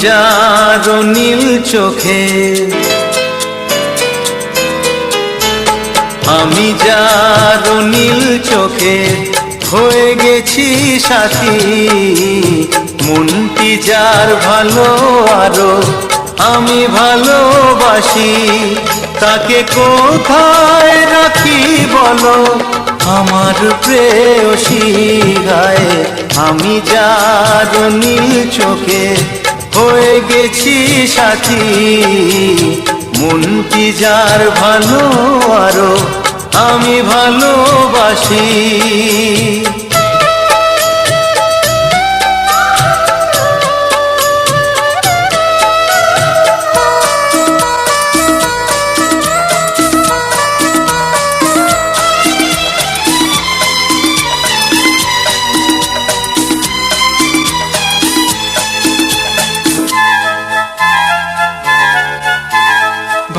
যার নীল চোখে, আমি যার নীল চোখে হয়ে গেছি সাথী। মনটি যার ভালো আরো আমি ভালোবাসি, তাকে কোথায় রাখি বলো আমার প্রেয়সী গায়ে। আমি যার নীল চোখে হয়ে গেছি সাথী, মনটি যার ভালো আরো আমি ভালোবাসি।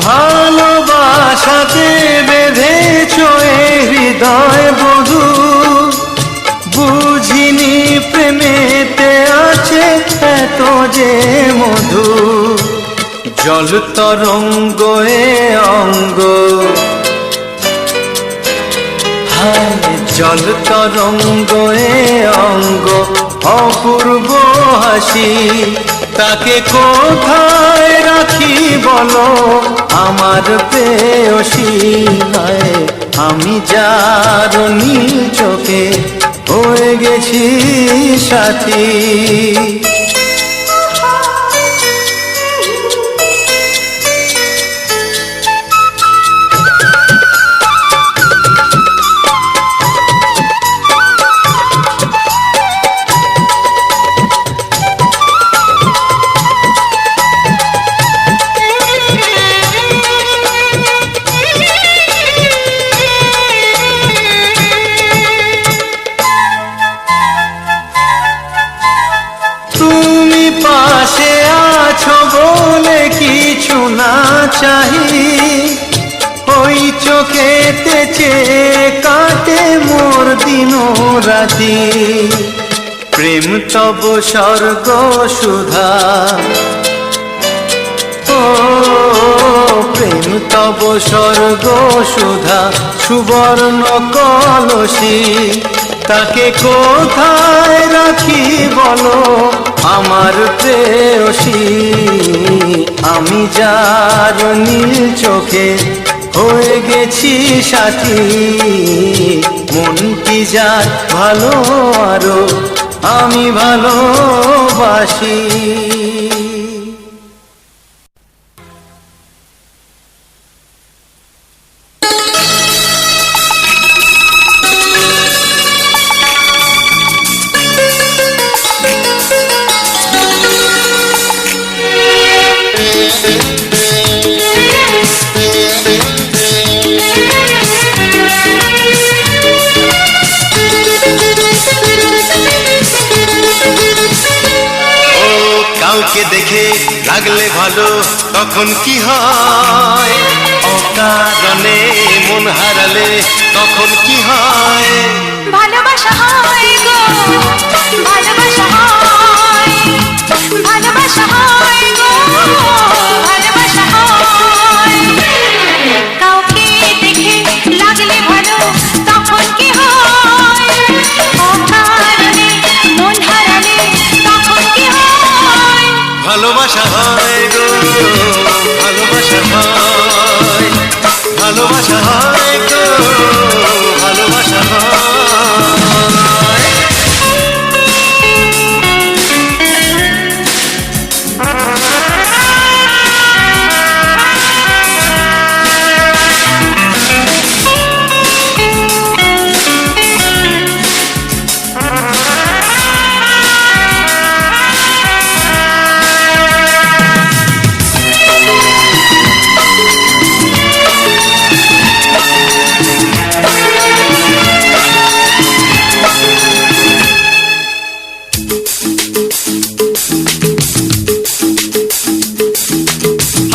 ভালোবাসাতে বেঁধেছ হৃদয় বধূ, বুঝিনি প্রেমেতে আছে এত যে মধু। জল তরঙ্গ এ অঙ্গ, হায় জল তরঙ্গ এ অঙ্গ অপূর্ব হাসি। তাকে কোথায় রাখি বলো আমার প্রেয়সী গায়ে। আমি যার নীল চোখে হয়ে গেছি সাথী। পাশে আছো বলে কিছু না চাহি, ওই চোখেতে চেয়ে কাটে মোর দিন রাতি। প্রেম তব স্বর্গ সুধা, ও প্রেম তব স্বর্গ সুধা সুবর্ণ কলসী। তাকে কোথায় রাখি বলো আমার প্রেয়সী। আমি যার নীল চোখে হয়ে গেছি সাথী, মনটি যার ভালো আরো আমি ভালোবাসি। কাউকে দেখে লাগলে ভালো তখন কি হয়, অকারণে মন হারালে তখন কি হয়। ভালোবাসা হয় গো, ভালোবাসা হয়, ভালোবাসা হয় গো, ভালোবাসা হয়। কাউকে দেখে লাগলে ভালো তখন কি হয়, অকারণে মন হারালে তখন কি হয়। ভালোবাসা হয় গো, ভালোবাসা হয়, ভালোবাসা হয় গো, ভালোবাসা হয়।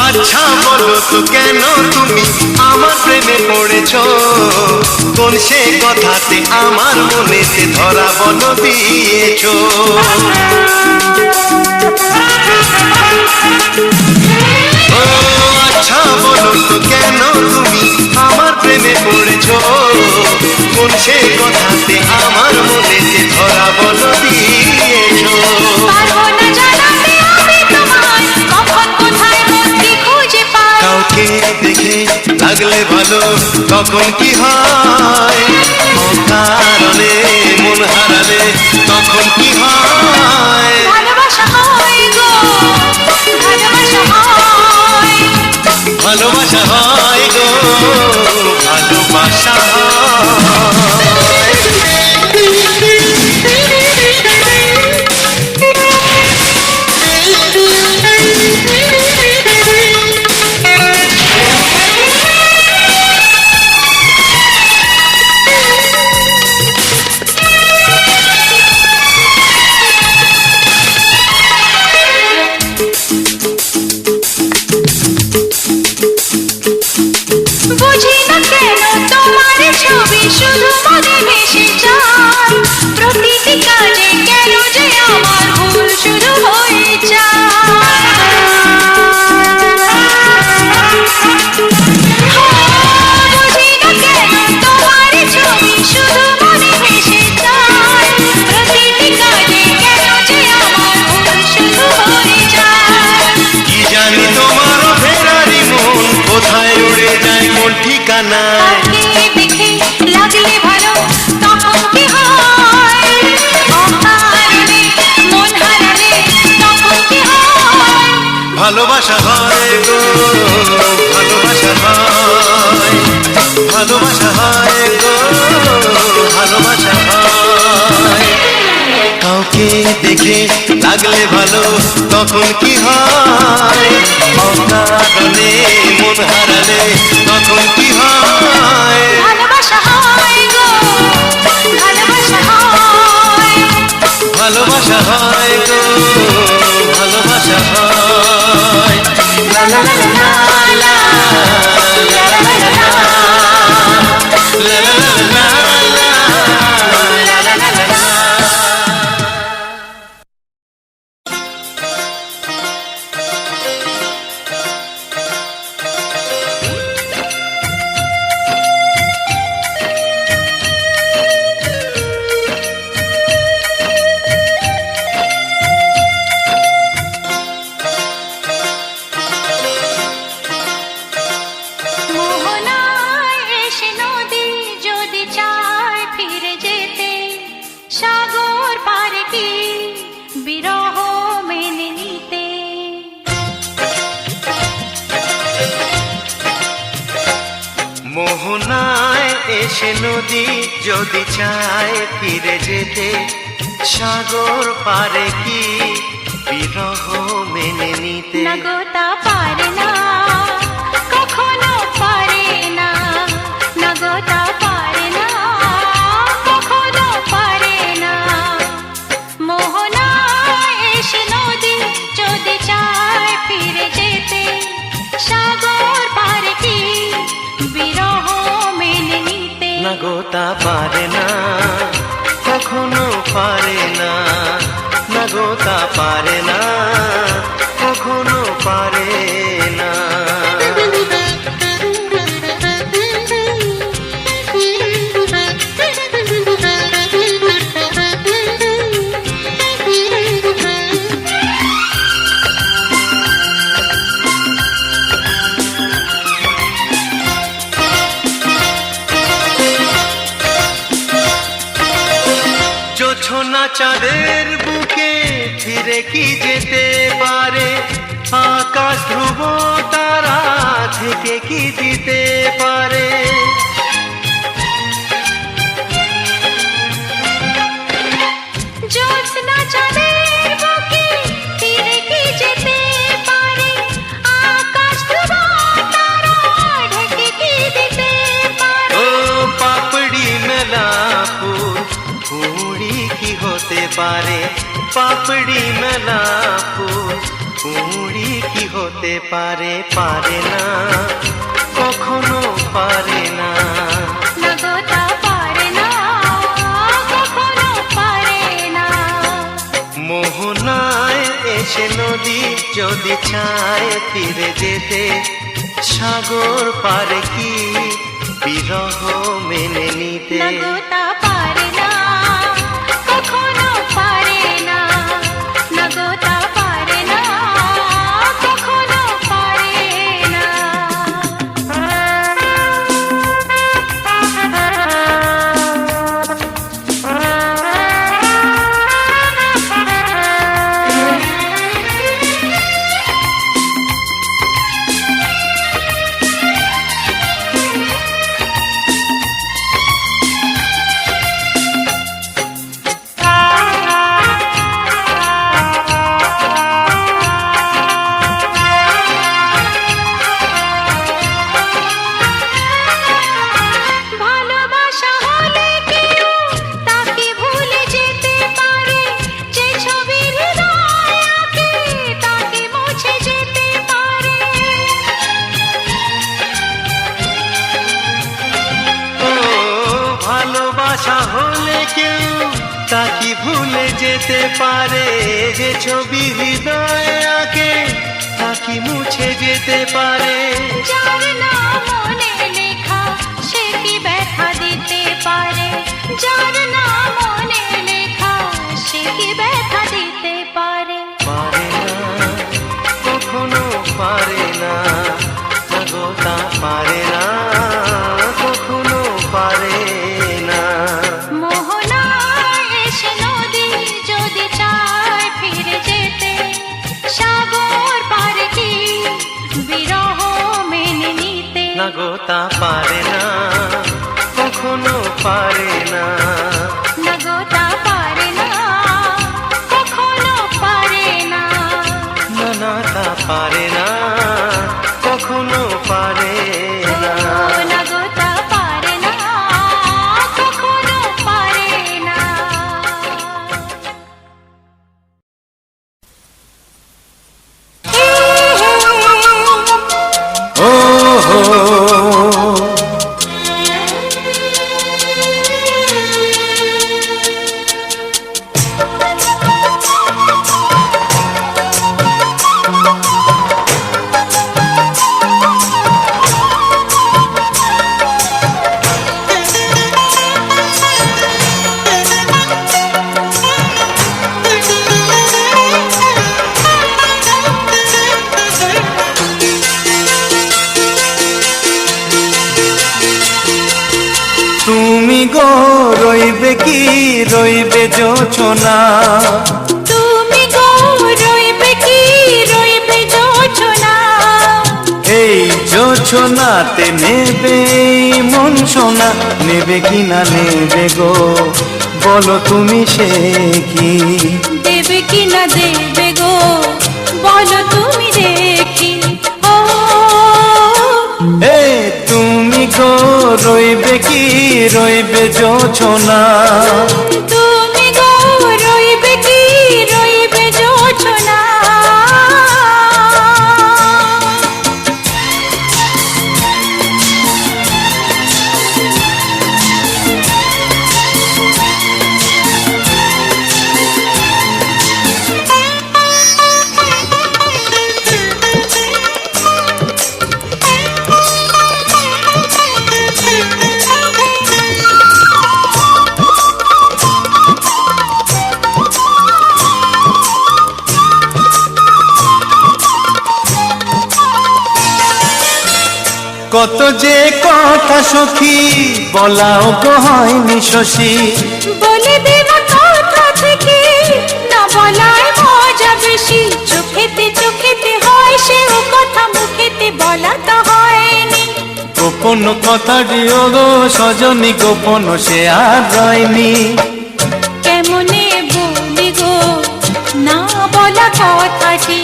আচ্ছা বলো তো কেন তুমি আমার প্রেমে পড়েছো, কোন সে কথাতে আমার মনেতে ধরা বল দিয়েছো। ও আচ্ছা বলো তো কেন তুমি আমার প্রেমে পড়েছো, কোন সে কথাতে আমার মনে যে ধরা বলো দিয়েছো। পারবো না জানাতে আমি তোমায় কখন কোথায় মনটি খুঁজে পাই। কাউকে দেখে লাগলে ভালো তখন কি হয়, অকারণে মন হারালে তখন কি হয়। ভালোবাসা হয় গো, ভালোবাসা হয়। ভালোবাসা হয় গো, ভালোবাসা বুঝি না কেন তোমার ছবি শুধু মনে ভেসে যায়, প্রতিটি কাজে কেন যে আমার ভুল শুরু হয়ে যায়। বুঝি না কেন তোমার ছবি শুধু মনে ভেসে যায়, প্রতিটি কাজে কেন যে আমার ভুল শুরু হয়ে যায়। কি জানি তোমার ফেরারি মন কোথায় উড়ে যায় কোন ঠিকানায়। কাউকে দেখে লাগলে ভালো তখন কি হয়, অকারণে মন হারালে তখন কি হয়। ভালোবাসা হয় গো, ভালোবাসা হয়, ভালোবাসা হয় গো, ভালোবাসা হয়। কাউকে দেখে লাগলে ভালো তখন কি হয়, অকারণে মন হারালে তখন কি হয়। ভালোবাসা হয় গো, ভালোবাসা হয়। ভালোবাসা হয় গো, ভালোবাসা হয়। লা লা লা লা লা, লা লা লা লা লা, লা লা লা লা লা, লা লা লা লা লা। মোহনায় এসে নদী যদি চায় ফিরে যেতে, সাগর পারে কি বিরহ মেনে নিতে। মোহনায় এসে নদী যদি চায় ফিরে যেতে, সাগর পারে কি বিরহ মেনে নিতে। না গো তা পারে না, কখনো পারে না। না গো তা পারে না, কখনো পারে না। মোহনায় এসে নদী যদি চায় ফিরে যেতে, সাগর পারে কি বিরহ মেনে নিতে। না গো তা পারে না, কখনো পারে না। না গো তা পারে না, কখনো পারে না। জোছনা চাঁদের বুকে ফিরে কি যেতে পারে, আকাশ ধ্রুব তারা থেকে কি দিতে পারে। জ্যোৎস্না চাঁদের বুকে ফিরে কি যেতে পারে, আকাশ ধ্রুব তারা ঢেকে কি দিতে পারে। ও পাপড়ি মেলা ফুল কুড়ি কি হতে পারে, পাপড়ি মেলা ফুল কুড়ি কি হতে পারে। পারে না, কখনো পারে না। না গো তা পারে না, কখনো পারে না। মোহনায় এসে নদী নদী যদি চায় ফিরে যেতে, সাগর পারে কি বিরহ মেনে নিতে? নগতা পারে না, কখনো পারে না, নগতা পারে না, কখনো পারে না। ভালোবাসা হলে কেউ তাকে ভুলে যেতে পারে, যে ছবি হৃদয়ে আঁকে তাকে মুছে যেতে পারে। ও ভালোবাসা হলে কেউ তাকে ভুলে যেতে পারে, যে ছবি হৃদয়ে আঁকে তাকে মুছে যেতে পারে। যার নাম মনে লেখা সে কি ব্যথা দিতে পারে, যার নাম মনে লেখা সে কি ব্যথা দিতে পারে। পারে না, কখনো পারে না, নগতা পারে না, কখনো পারে না। মোহনায় এসে নদী যদি চায় ফিরে যেতে, সাগর পারে কি বিরহ মেনে নিতে? নগতা পারে না, কখনো পারে না। নগতা পারে না, কখনো পারে না। নগতা পারে না, কখনো পারে না। নগতা পারে না, কখনো পারে না। ও হো তুমি গো রইবে কি রইবে যোচনা, তুমি গো রইবে কি রইবে যোচনা, এই যোচনাতে নেবে মন সোনা, নেবে কি না নেবে গো বলো তুমি সে কি? দেবে কি না দেবে গো বলো তুমি দেখি। ও এ তুমি গো রইবে কি রইবে যোচনা, তুমি গো রইবে কি রইবে যোচনা। কত যে কথা সখী বলাও গো হয়নি শশী, বলে দেওয়া কথা থেকে না বলায় মজা বেশি। চোখেতে হয় সেও কথা, মুখেতে বলা তো হয়নি। গোপন কথা দিও গো সজনী, গোপন সে আর রয়নি। কেমনে বলি গো না বলা কথাটি,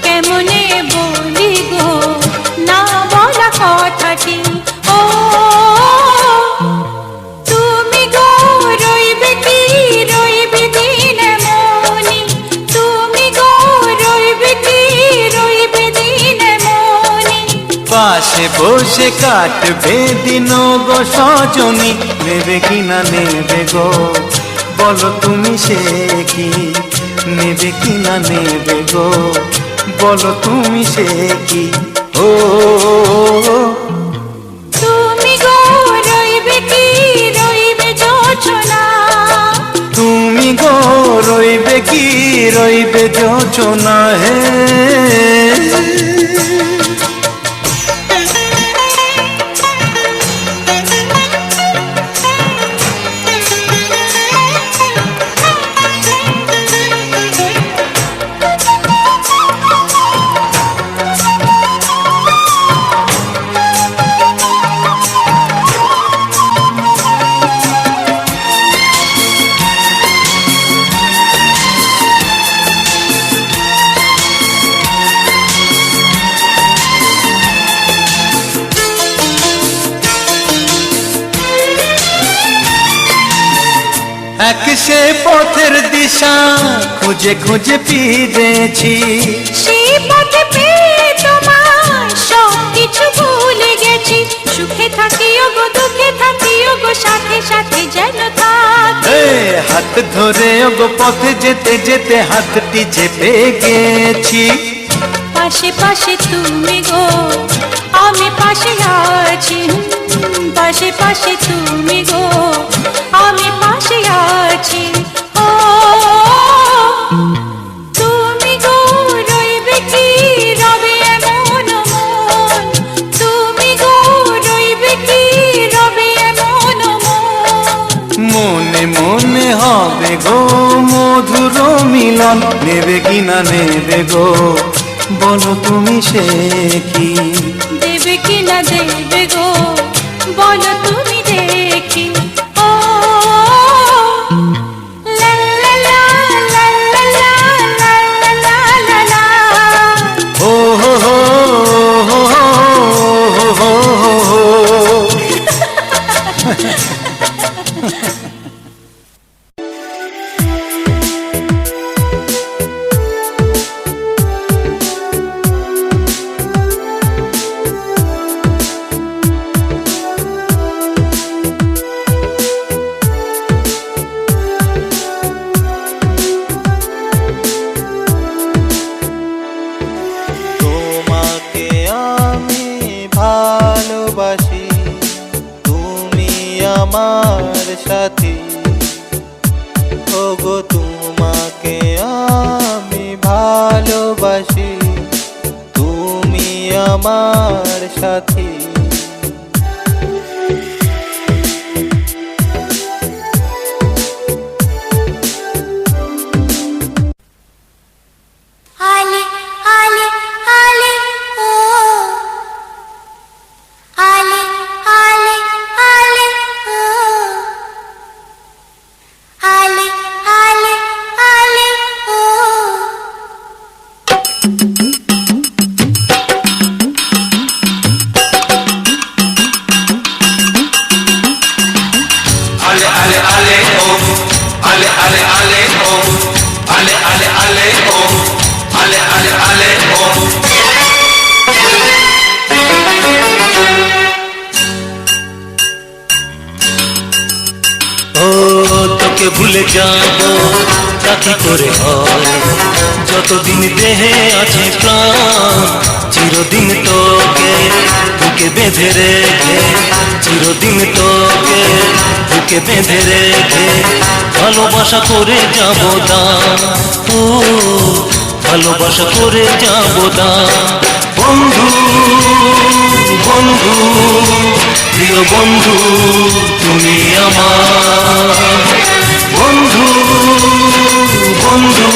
কেমনে বলি গো না বলা কথাটি। ও তুমি গো রইবে কি রইবে দিন মনি, তুমি গো রইবে কি রইবে দিন মনি। পাশে বসে কাটবে দিন গো সজনী, নেবে কি না নেবে গো বলো তুমি সে কি? নেবে কি না নেবে গো, বলো তুমি সে কি? ও তুমি গো রইবে কি, রইবে যোচনা, তুমি গো রইবে কি, রইবে যোচনা হে। এক সে পথের দিশা খুঁজে খুঁজে ফিরেছি, সেই পথে পেয়ে তোমার সব কিছু ভুলে গেছি। সুখে থাকিও গো, দুঃখে থাকিও গো, সাথে সাথে যেন থাকি। হাত ধরে ওগো পথে যেতে যেতে হাতটি চেপে গেছি। পাশে পাশে তুমি গো, আমি পাশে আছি। পাশে পাশে তুমি গো, আমি পাশে আছি। ও তুমি গো রইবে কি, রবে এমন মন। তুমি গো রইবে কি, রবে এমন মন। মনে মনে হবে গো মধুর মিলন, নেবে কি না নেবে গো, বলো তুমি সে কি? দেবে কি না দেবে গো, বলো তুমি দেখি। ও লা লা লা লা লা লা লা লা লা লা। ও হো হো হো হো হো হো। তোমাকে আমি ভালোবাসি, তুমি আমার সাথী। ওগো তোমাকে আমি ভালোবাসি, তুমি আমার সাথী। আলে আলে আলে ও আলে আলে আলে ও আলে আলে আলে ও Ale ale ale oh, ale ale ale oh, ale ale ale oh, ale ale ale oh. ও তোকে ভুলে যাব তা কি করে হয়, যতদিন দেহে আছে প্রাণ চিরদিন তোকে বুকে বেঁধে রেখে, চিরদিন তোকে বুকে বেঁধে রেখে ভালোবাসা করে যাব দান। ও ভালোবাসা করে যাব দান। বন্ধু বন্ধু প্রিয় বন্ধু তুমি আমার, বন্ধু বন্ধু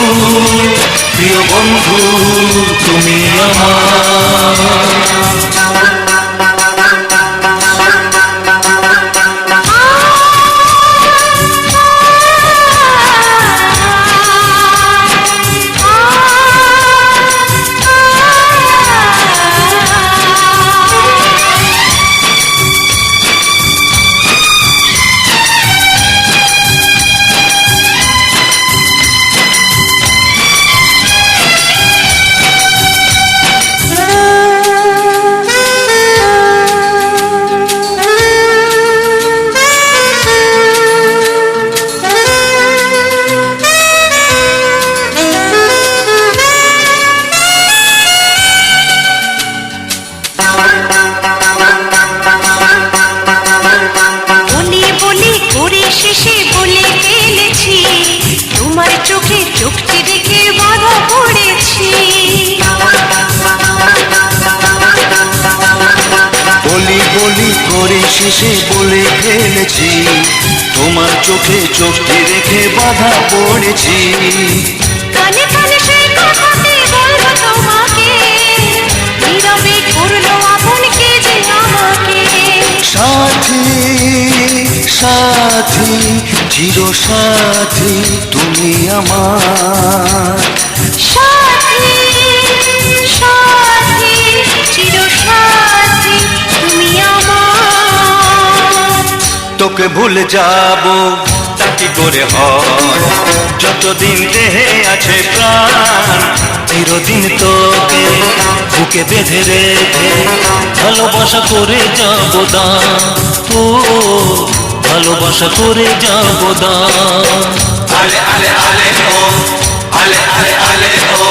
প্রিয় বন্ধু তুমি আমার। শেষে বলে ফেলেছি, তোমার চোখে চোখটি রেখে বাধা পড়েছি। কানে কানে সেই কথাটি বলবো তোমাকে, নীরবে করলো আপন কে যে আমাকে। সাথী সাথী চির সাথী তুমি আমার, সাথী সাথী চির সাথী তুমি আমার। তোকে ভুলে যাব তা কি করে হয়, যতদিন দেহে আছে প্রাণ চিরদিন তোকে বুকে বেঁধে রেখে ভালোবাসা করে যাব দান। ও ভালোবাসা করে যাব দান। আলে আলে আলে ও আলে আলে আলে ও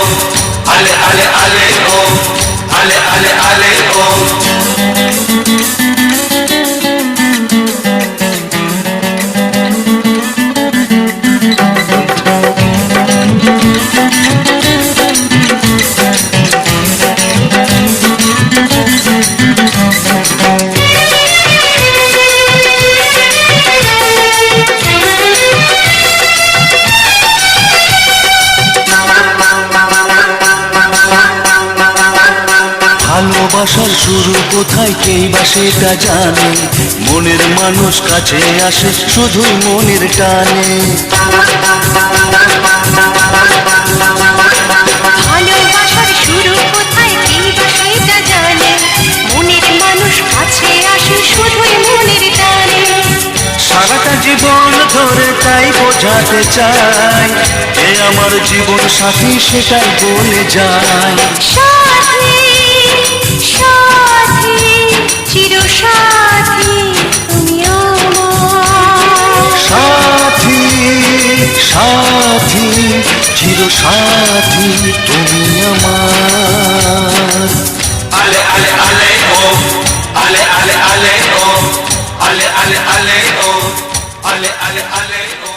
আলে আলে আলে ও আলে আলে আলে ও ভালোবাসার শুরু কোথায় কেই বা সেটা জানে, মনের মানুষ কাছে আসে শুধুই মনের টানে। ভালোবাসার শুরু কোথায় কে বা সেটা জানে, মনের মানুষ কাছে আসে শুধুই মনের টানে। সারাটা জীবন ধরে তাই বোঝাতে চাই, এ আমার জীবন সাথী সেটাই বলে যায়। সাথী সাথী চির সাথী তুমি আমার। সাথী সাথী চির সাথী তুমি আমার। আলে আলে আলে ও আলে আলে আলে ও আলে আলে আলে ও আলে আলে আলে ও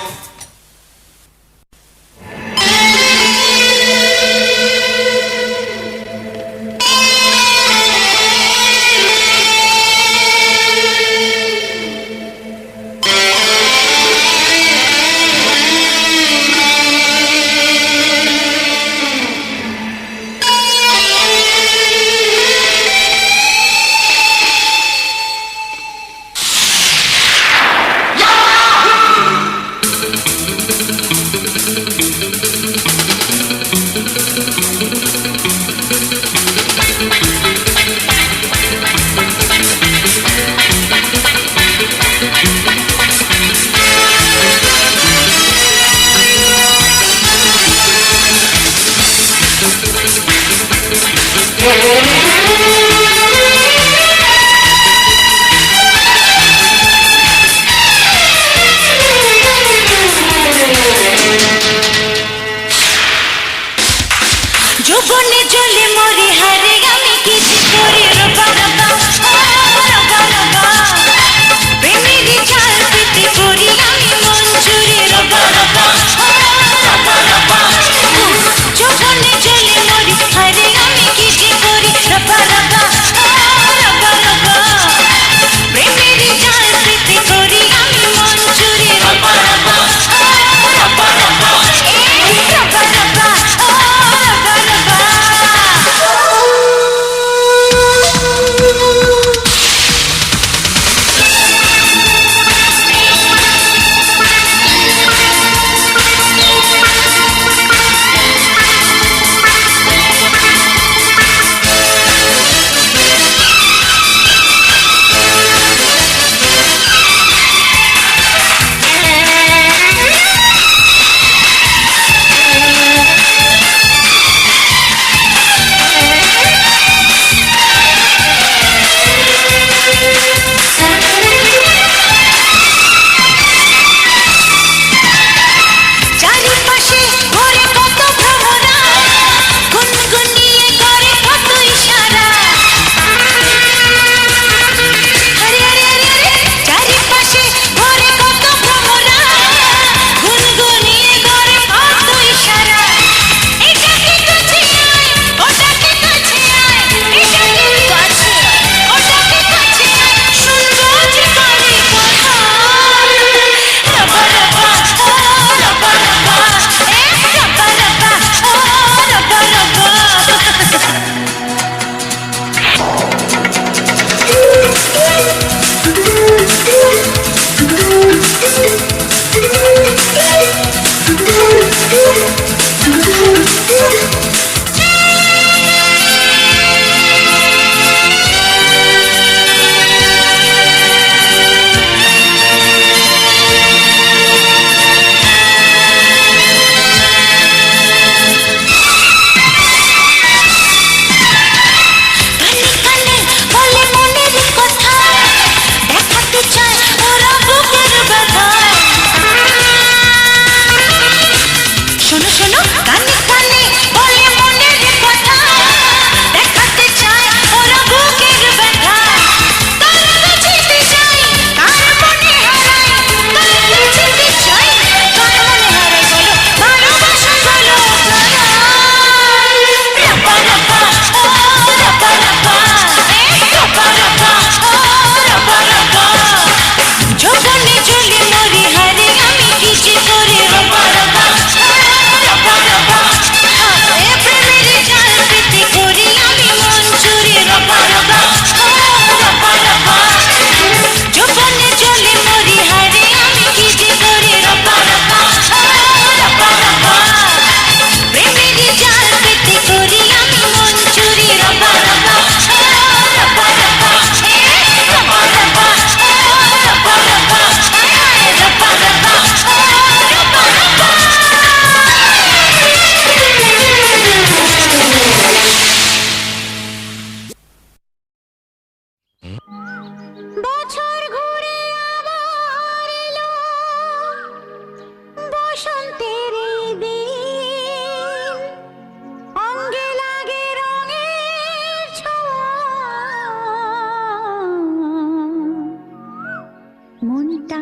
মনটা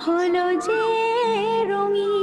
হলো যে রঙিন।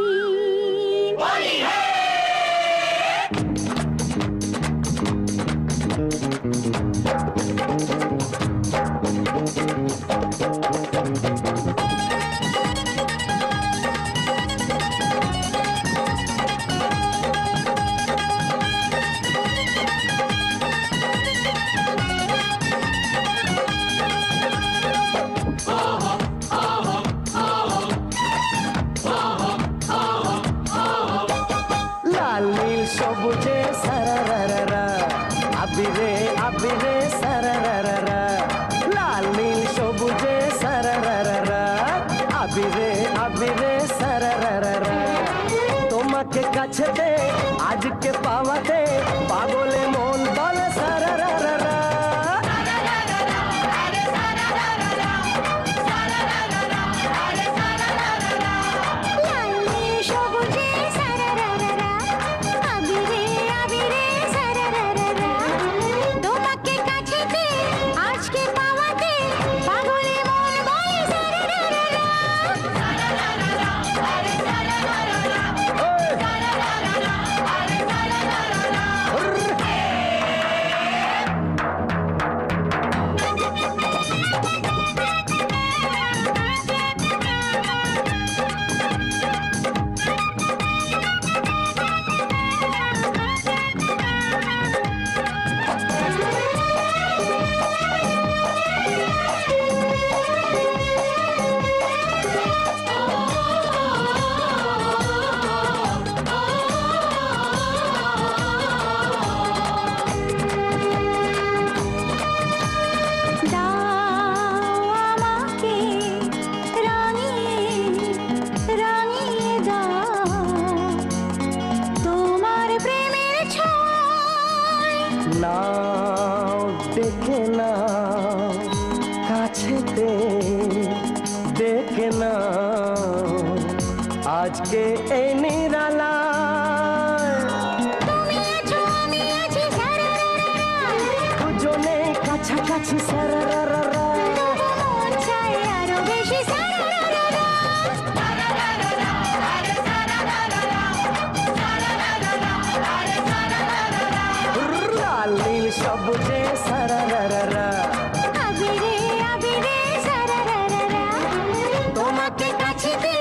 লাল নীল সবুজে সারারারা, আবিরে আবিরে সারারারা। লাল নীল সবুজে সারারারা, আবিরে আবিরে সারারারা। তোমাকে কাছেতে আজকে পাওয়াতে পাগলে মন বলে সারারারা। লাল নীল সবুজে সারারারা, আবিরে আবিরে সারারারা। তোমাকে কাছেতে আজকে পাওয়াতে পাগলে মন বলে সারারারা। দাও আমাকে রাঙিয়ে রাঙিয়ে দাও তোমার প্রেমের ছোঁয়ায়। নাও দেখে নাও কাছেতে দেখে নাও আজকে এই নিরালায়। তুমি আছো আমি আছি সারারারা, দুজনে কাছাকাছি সারারারা। মন চায় আরো বেশি সারারারা। লাল নীল সবুজে সারারারা, আবিরে আবিরে সারারারা। তোমাকে কাছেতে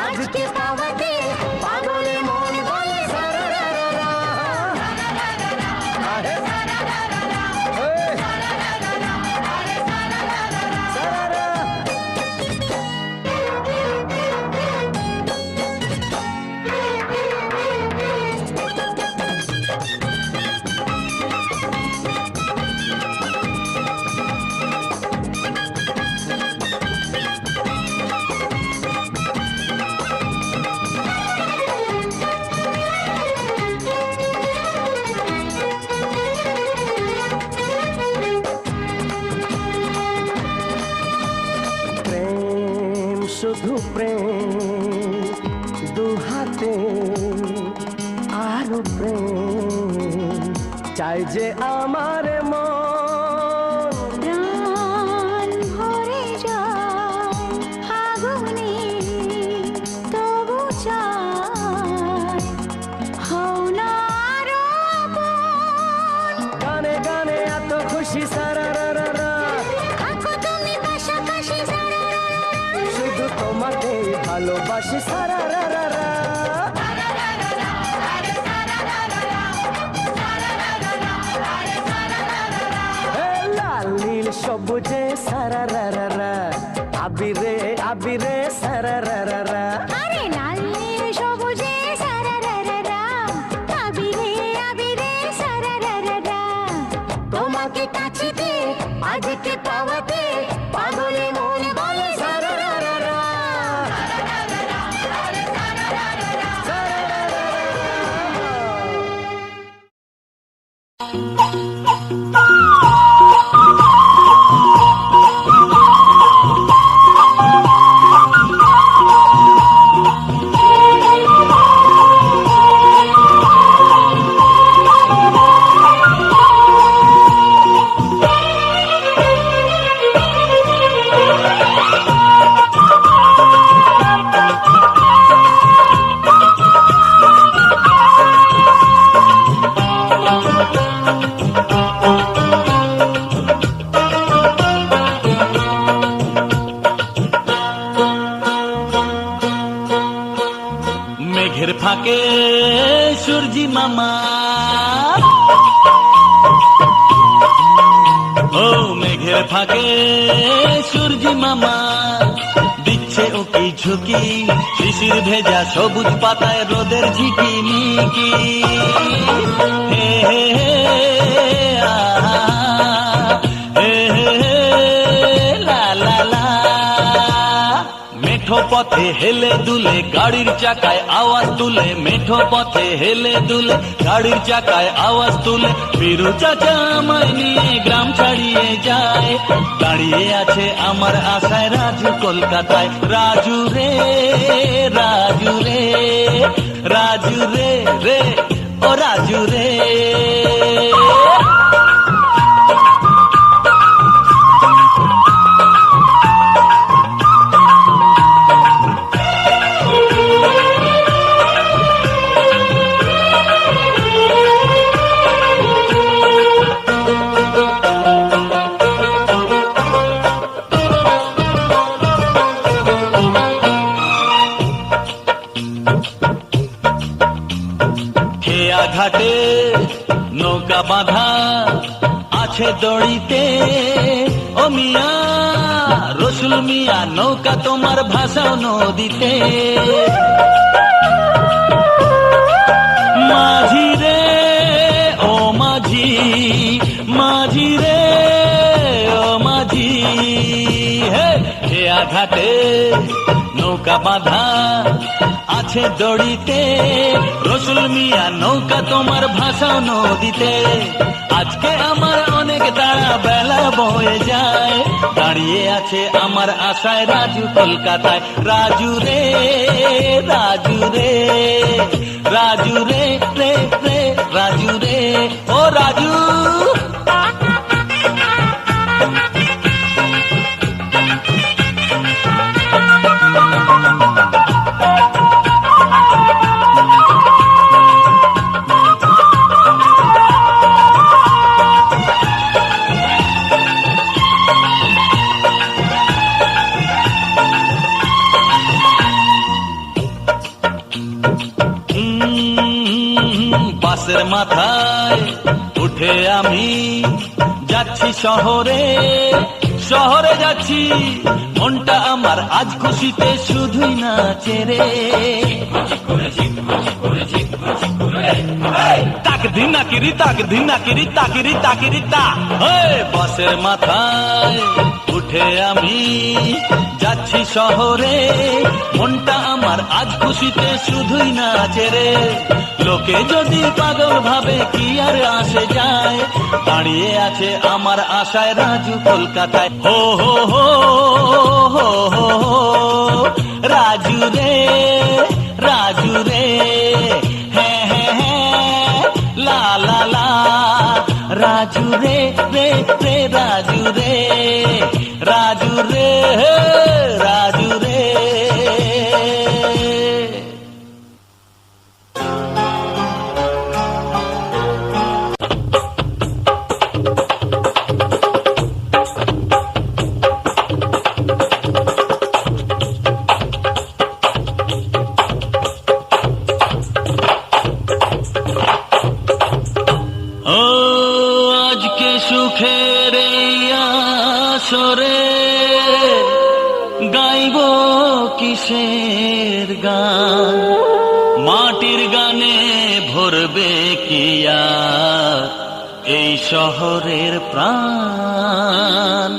আজকে পাওয়াতে পাগলে মন বলে সারারারা। আরে, এই, সারারা। প্রেম শুধু প্রেম দুহাতে আরো প্রেম চাই যে আমার মন। প্রাণ ভরে যায় আগুনে তবু চাই হও না আরো আপন। গানে গানে এত খুশি সারারারা, থাকো তুমি পাশাপাশি সারারারা। শুধু তোমাকেই ভালোবাসি সারারারা। হে লাল নীল সবুজে সারারারা, আবিরে আবিরে সারারারা। আরে লাল নীল সবুজে সারারারা, আবিরে আবিরে সারারারা। তোমাকে কাছেতে আজকে পাওয়াতে পাগলে মন বলে সারারারা। সারারারা। ফাঁকে সূর্যি মামা, ও মেঘের ফাঁকে সূর্যি মামা দিচ্ছে উকি ঝুঁকি, শিশির ভেজা সবুজ পাতায় রোদের ঝিকিমিকি। হে হে হে আহা, হে হে হে লা লা লা। মেঠো পথে হেলে দুলে গাড়ির চাকায় আওয়াজ তুলে, মেঠো পথে হেলে দুলে গাড়ির চাকায় আওয়াজ তুলে, বীরু চাচা আমায় নিয়ে গ্রাম ছাড়িয়ে যায়। দাঁড়িয়ে আছে আমার আশায় রাজু কলকাতায়, রাজু রে রাজু রে, রাজু রে রে ও রাজু রে। খেয়া ঘাটে নৌকা বাঁধা আছে দড়িতে, ও মিয়া রসুল মিয়া নৌকা তোমার ভাসাও নদীতে। মাঝি রে ও মাঝি, মাঝি রে ও মাঝি, হে খেয়া ঘাটে নৌকা বাঁধা আছে দড়িতে, রসুল মিয়া নৌকা তোমার ভাসাও নদীতে। আজকে আমার অনেক তাড়া বেলা বয়ে যায়, দাঁড়িয়ে আছে আমার আশায় রাজু কলকাতায়, রাজু রে রাজু রে, রাজু রে রে রে রাজু রে ও রাজু। বাসের মাথায় উঠে আমি যাচ্ছি শহরে, শহরে যাচ্ছি মনটা আমার আজ খুশিতে শুধুই নাচে রে। তাক ধিনা কিরি তাক ধিনা কিরি তাকিরি তাকিরি তা, বাসের মাথায় উঠে আমি যাচ্ছি শহরে, মনটা আমার আজ খুশিতে শুধুই নাচে রে। লোকে যদি পাগল ভাবে কি আর আসে যায়, দাঁড়িয়ে আছে আমার আশায় রাজু কলকাতায়, হো হো হো হো হো হো রাজু রে রাজু রে, হ্যাঁ হ্যাঁ হ্যাঁ লা লা লা, রাজু রে রে রে রাজু রে, রাজু রে রাজু রে। সুখের আসরে গাইব কিসের গান, মাটির গানে ভরবে কিয়া এই শহরের প্রাণ।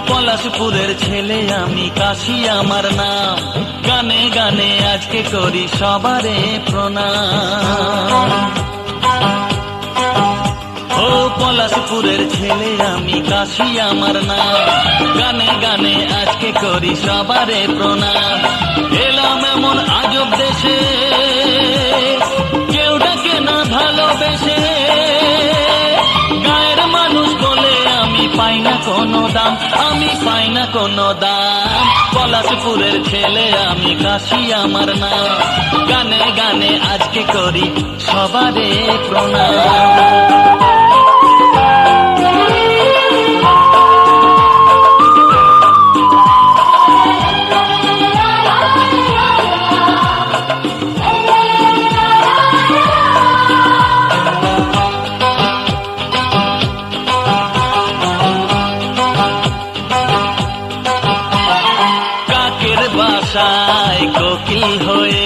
পলাশপুরের ছেলে আমি, কাশি আমার নাম, গানে গানে আজকে করি সবারে প্রণাম। ও পলাশপুরের ছেলে আমি, কাশি আমার নাম, গানে গানে আজকে করি সবারে প্রণাম। এলাম এমন আজব দেশে কেউ কোনো দাম, আমি পাই না কোনো দাম। পলাশপুরের ছেলে আমি, কাশি আমার নাম। গানে গানে আজকে করি সবারে প্রণাম। বাসায় কোকিল হয়ে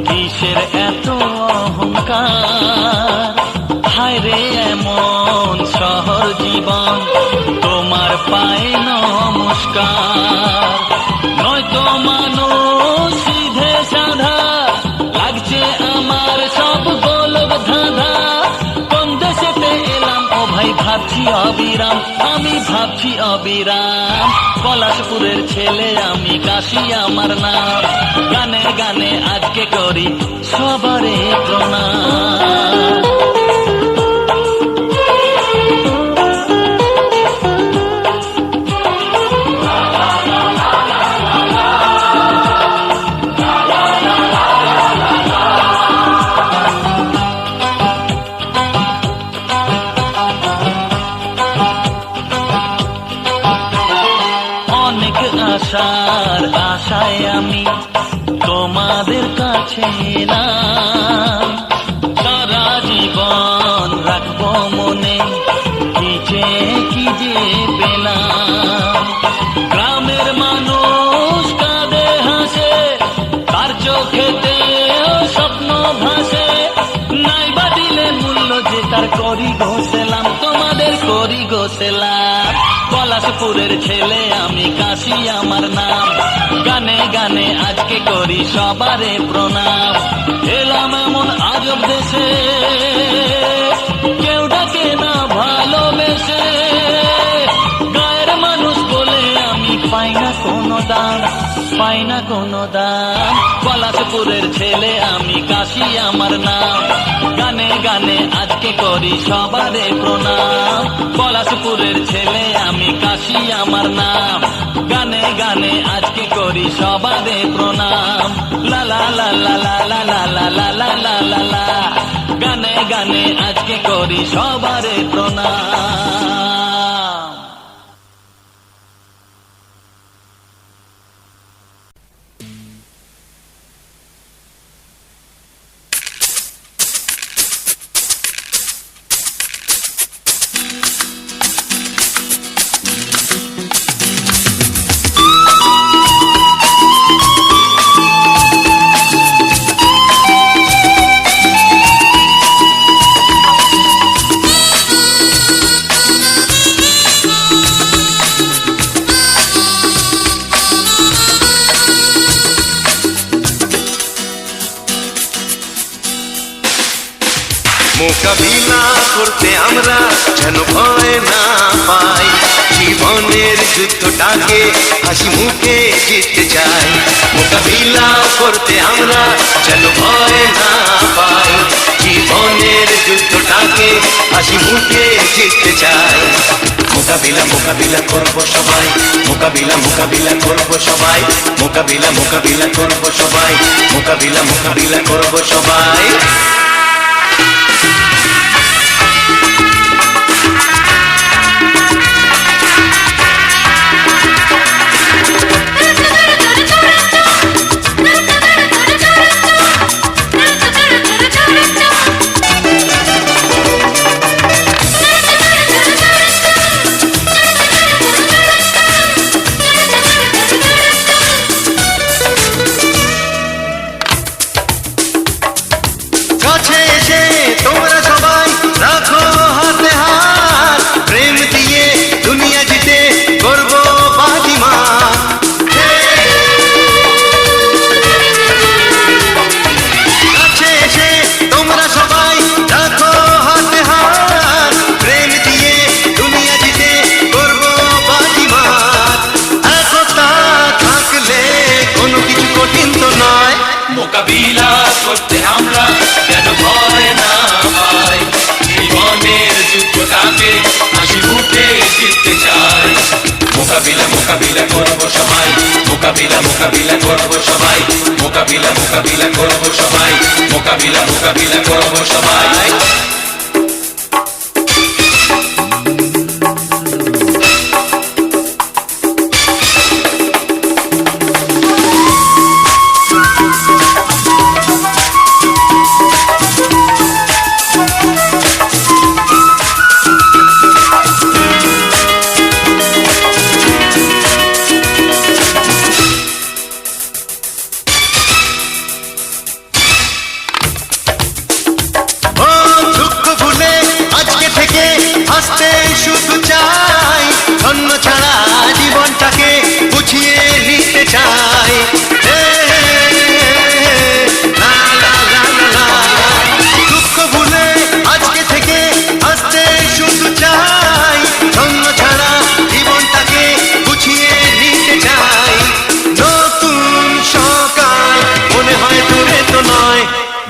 কিসের এত অহংকার, হায় রে এমন শহর জীবন, তোমার পায়ে নমস্কার। নয়তো মানুষ সিধে সাধা, লাগছে আমার সব গোলক ধাঁধা। কোন দেশেতে এলাম ও ভাই ভাবছি অবিরাম, আমি ভাবছি অবিরাম। পলাশপুরের ছেলে আমি, কাশি আমার নাম। গানে গানে আজকে করি সবারে প্রণাম। আশার আশায় আমি তোমাদের কাছে এলাম, সারা জীবন রাখবো মনে কি যে পেলাম। গ্রামের মানুষ কাঁদে হাসে, তার চোখেতে স্বপ্ন ভাসে, নাইবা দিলে মূল্য যে তার করি গোসেলাম, তোমাদের করি গোসেলাম। পলাশপুরের ছেলে আমি, কাশি আমার নাম। গানে গানে আজকে করি সবারে প্রণাম। এলাম এমন আজব দেশে, কেউ ডাকে না ভালোবেসে। গায়ের মানুষ বলে আমি পাই না কোনো দাম, পাই না কোনো দাম। পলাশপুরের ছেলে আমি, কাশি আমার নাম। গানে গানে আজকে করি সবারে প্রণাম। পলাশপুরের ছেলে আমি, কাশি আমার নাম। গানে গানে আজকে করি সবারে প্রণাম। লা লা লা লা লা লা লা লা লা লা লা লা লা। গানে গানে আজকে করি সবারে প্রণাম। মোকাবিলা করতে আমরা যেন ভয় না পাই, জীবনের যুদ্ধটাকে হাসি মুখে জিততে চাই। মোকাবিলা করতে আমরা যেন ভয় না পাই, জীবনের যুদ্ধটাকে হাসি মুখে জিততে চাই। মোকাবিলা মোকাবিলা করব সবাই, মোকাবিলা মোকাবিলা করব সবাই, মোকাবিলা মোকাবিলা করব সবাই, মোকাবিলা মোকাবিলা করব সবাই। মোকাবিলা মোকাবিলা করবো সবাই, মোকাবিলা মোকাবিলা করবো সবাই, মোকাবিলা মোকাবিলা করবো সবাই। হাসতে শুধু চাই, ধন্য ছাড়া জীবনটাকে গুছিয়ে নিতে চাই। দুঃখ ভুলে আজকে থেকে হাসতে শুধু চাই, ধন্য ছাড়া জীবনটাকে গুছিয়ে নিতে চাই। নতুন সকাল মনে হয় দূরে তো নয়,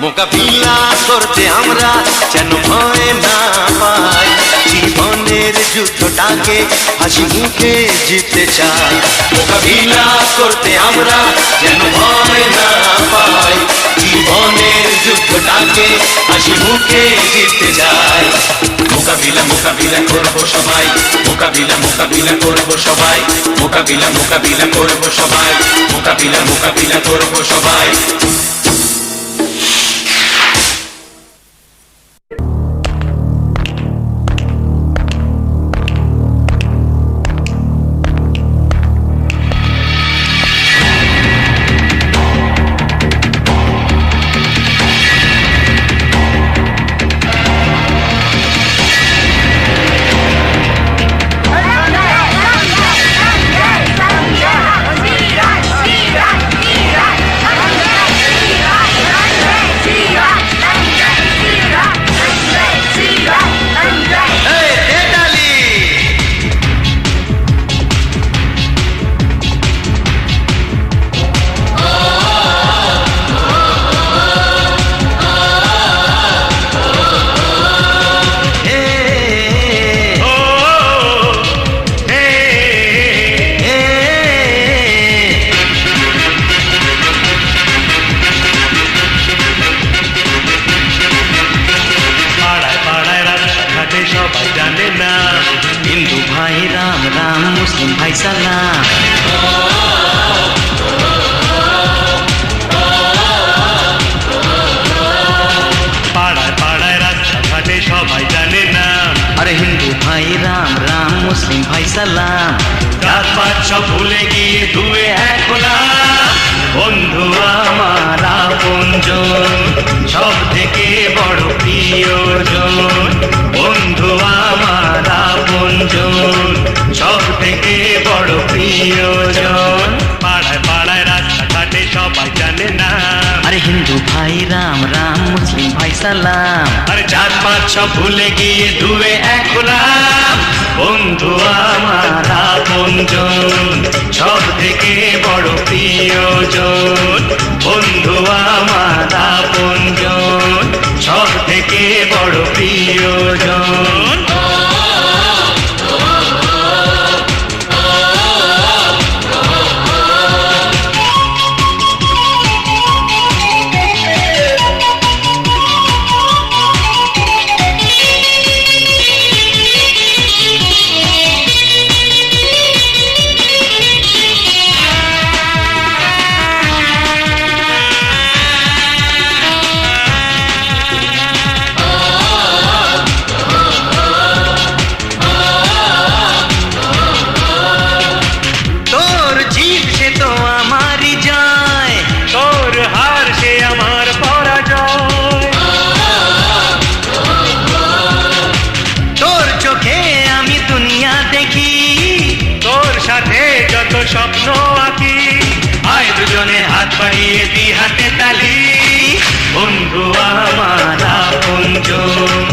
মোকাবিলা করতে আমরা যেন ভয় না পাই। জীবনের যুদ্ধটাকে হাসি মুখে জিততে চাই, মোকাবিলা করতে আমরা যেন ভয় না পাই। জীবনের যুদ্ধটাকে হাসি মুখে জিততে চাই। মোকাবিলা মোকাবিলা করবো সবাই, মোকাবিলা মোকাবিলা করবো সবাই, মোকাবিলা মোকাবিলা করবো সবাই, মোকাবিলা মোকাবিলা করবো সবাই। हिंदू भाई राम राम, मुस्लिम भाई सलाम। पाड़ाয় পাড়ায় রাস্তাঘাটে সবাই জানে না, আরে হিন্দু ভাই রাম রাম, মুসলিম ভাই সালাম। জাত পাত সব ভুলে গিয়ে দুয়ে এক হলাম, বন্ধু আমার আপনজন, সব থেকে বড় প্রিয়জন। বন্ধু আমার আপনজন, সব থেকে বড় প্রিয়জন। পাড়ায় পাড়ায় রাস্তাঘাটে সবাই জানে না, আরে হিন্দু ভাই রাম রাম, মুসলিম ভাই সালাম। আরে জাত পাত সব ভুলে গিয়ে দুয়ে এক হলাম, বন্ধু আমার আপনজন, সব থেকে বড় প্রিয়জন। বন্ধু আমার আপনজন, সব থেকে বড় প্রিয়জন। স্বপ্ন আঁকি, আয় দুজনে হাত বাড়িয়ে দি হাতে তালি। বন্ধু আমার আপনজন,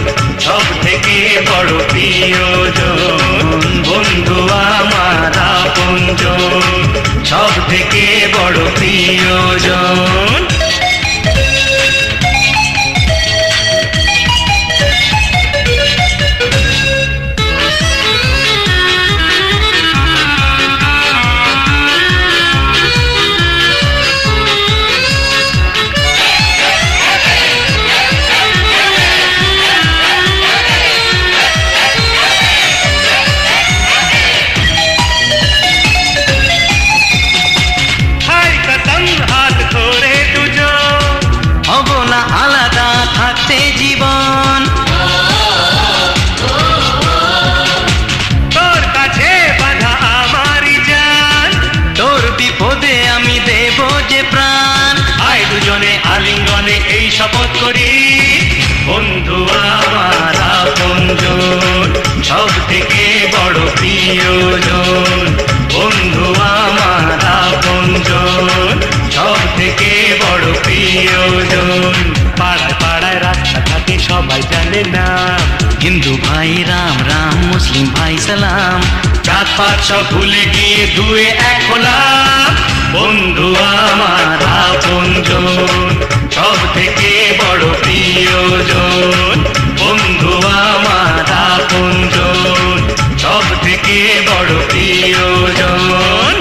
সব থেকে বড় প্রিয়জন। বন্ধু আমার আপনজন, সব থেকে বড় প্রিয়জন। প্রাণে এই শপথ করি, বন্ধু আমার আপনজন, সব থেকে বড় প্রিয়জন। বন্ধু আমার আপনজন, সব থেকে বড় প্রিয়জন। পাড়ায় পাড়ায় রাস্তা থাকে সবাই জানে না, হিন্দু ভাই রাম রাম, মুসলিম ভাই সালাম, জাত পাত সব ভুলে গিয়ে দুয়ে এক হলাম। বন্ধু আমার আপনজন, সব থেকে বড় প্রিয়জন। বন্ধু আমার আপনজন, সব থেকে বড় প্রিয়জন।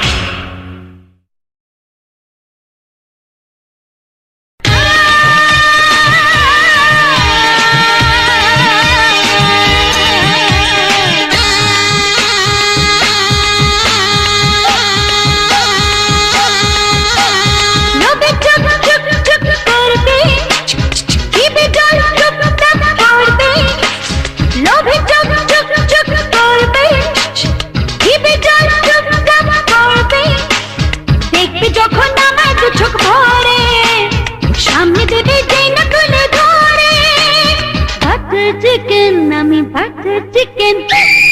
লোভে চুপ চুপ চুপ করবে, জিভে জল চুপ চাপ করবে। লোভে চুপ চুপ চুপ করবে, জিভে জল চুপ চাপ করবে। দেখবে যখন আমার দু চোখ ভরে, সামনে দেবে যেই না তুলে ধরে। বাটার চিকেন, আমি বাটার চিকেন,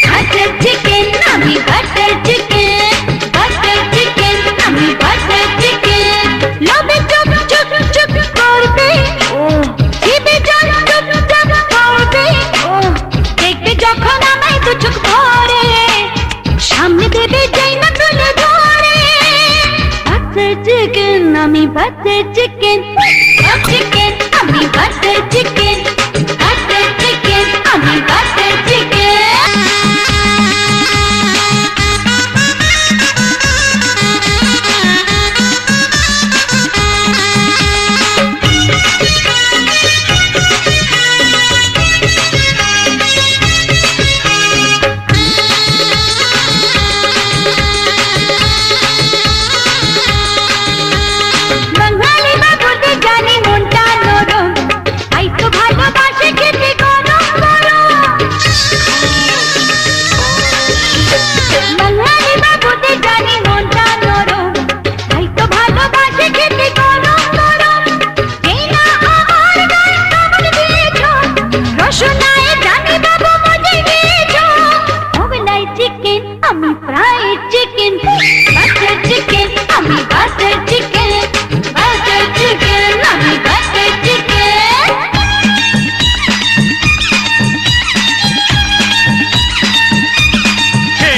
বাটার চিকেন, আমি বাটার চিকেন, বাটার চিকেন, আমি বাটার চিকেন। লোভে চুপ চুপ চুপ করবে, জিভে জল চুপ চাপ করবে। দেখবে যখন আমায় দু চোখ ভরে, সামনে দেবে যেই না তুলে ধরে। বাটার চিকেন, আমি বাটার চিকেন, চিকেন, আমি বাটার চিকেন, বাটার চিকেন, আমি বাটার চিকেন। বাঙালি বাবুদের জানি মনটা নরম, তাই তো ভালোবাসে খেতে গরম গরম। বাঙালি বাবুদের জানি মনটা নরম, তাই তো ভালোবাসে খেতে গরম গরম। এই না আমার গায়ে কামড় দিয়েছ, রসনায় জানি বাবু মজে দিয়েছ। মোগলাই চিকেন, আমি ফ্রাইড চিকেন, বাটার চিকেন, আমি বাটার চিকেন, বাটার চিকেন, আমি বাটার চিকেন। हे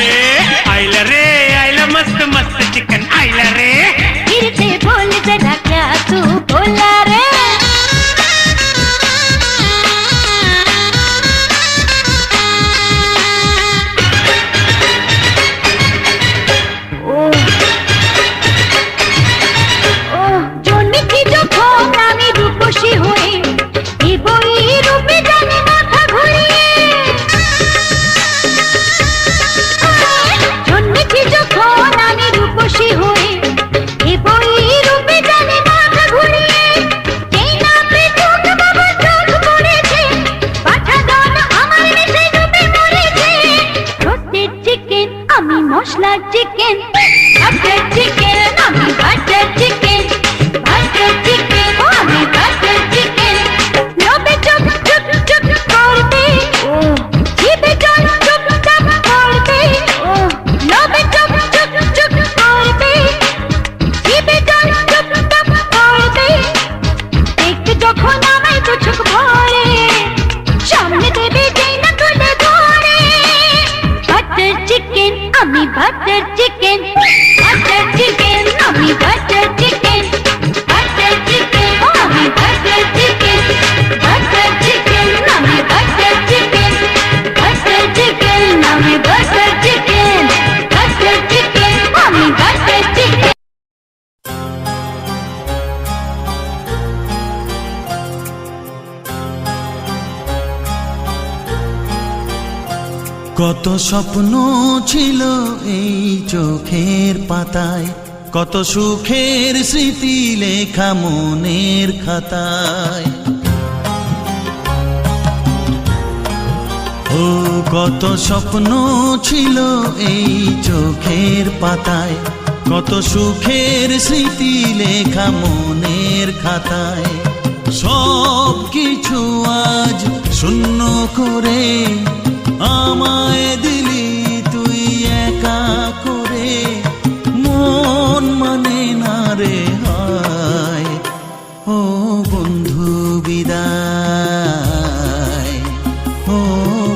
आइला रे आइला, मस्त मस्त चिकन आइला रे। फिर से बोल जरा क्या तू बोला रे। জন্মেছি যখন আমি রূপসী হয়ে, এ বই রূপে জানি মাথা ঘুরিয়ে। জন্মেছি যখন আমি রূপসী হয়ে, এ বই রূপে জানি মাথা ঘুরিয়ে। যেই না পেটুক বাবু চোখ পড়েছে, পাঠা গান আমার মিশে ডুবে মরেছে। রোস্টেড চিকেন, আমি মশলার চিকেন, বাটার চিকেন, আমি বাটার চিকেন, বাটার চিকেন, আমি বাটার চিকেন। লোভে চুপ চুপ চুপ করবে, জিভে জল চুপ চাপ করবে। লোভে চুপ চুপ চুপ করবে, জিভে জল চুপ চাপ করবে। দেখবে যখন আমায় দু চোখ ভরে, সামনে দেবে যেই না তুলে ধরে। বাটার চিকেন, আমি বাটার চিকেন, বাটার চিকেন, আমি বাটার চিকেন, বাটার চিকেন, আমি বাটার চিকেন, বাটার চিকেন, আমি বাটার চিকেন, বাটার চিকেন, আমি বাটার চিকেন, বাটার চিকেন, আমি বাটার চিকেন। কত স্বপ্ন ছিল এই চোখের পাতায়, কত সুখের স্মৃতি লেখা মনের খাতায়। ও কত স্বপ্ন ছিল এই চোখের পাতায়, কত সুখের স্মৃতি লেখা মনের খাতায়। সব কিছু আজ শূন্য করে আমায় দিলি তুই একা করে, মন মানে না রে হায়। ও বন্ধু বিদায়, ও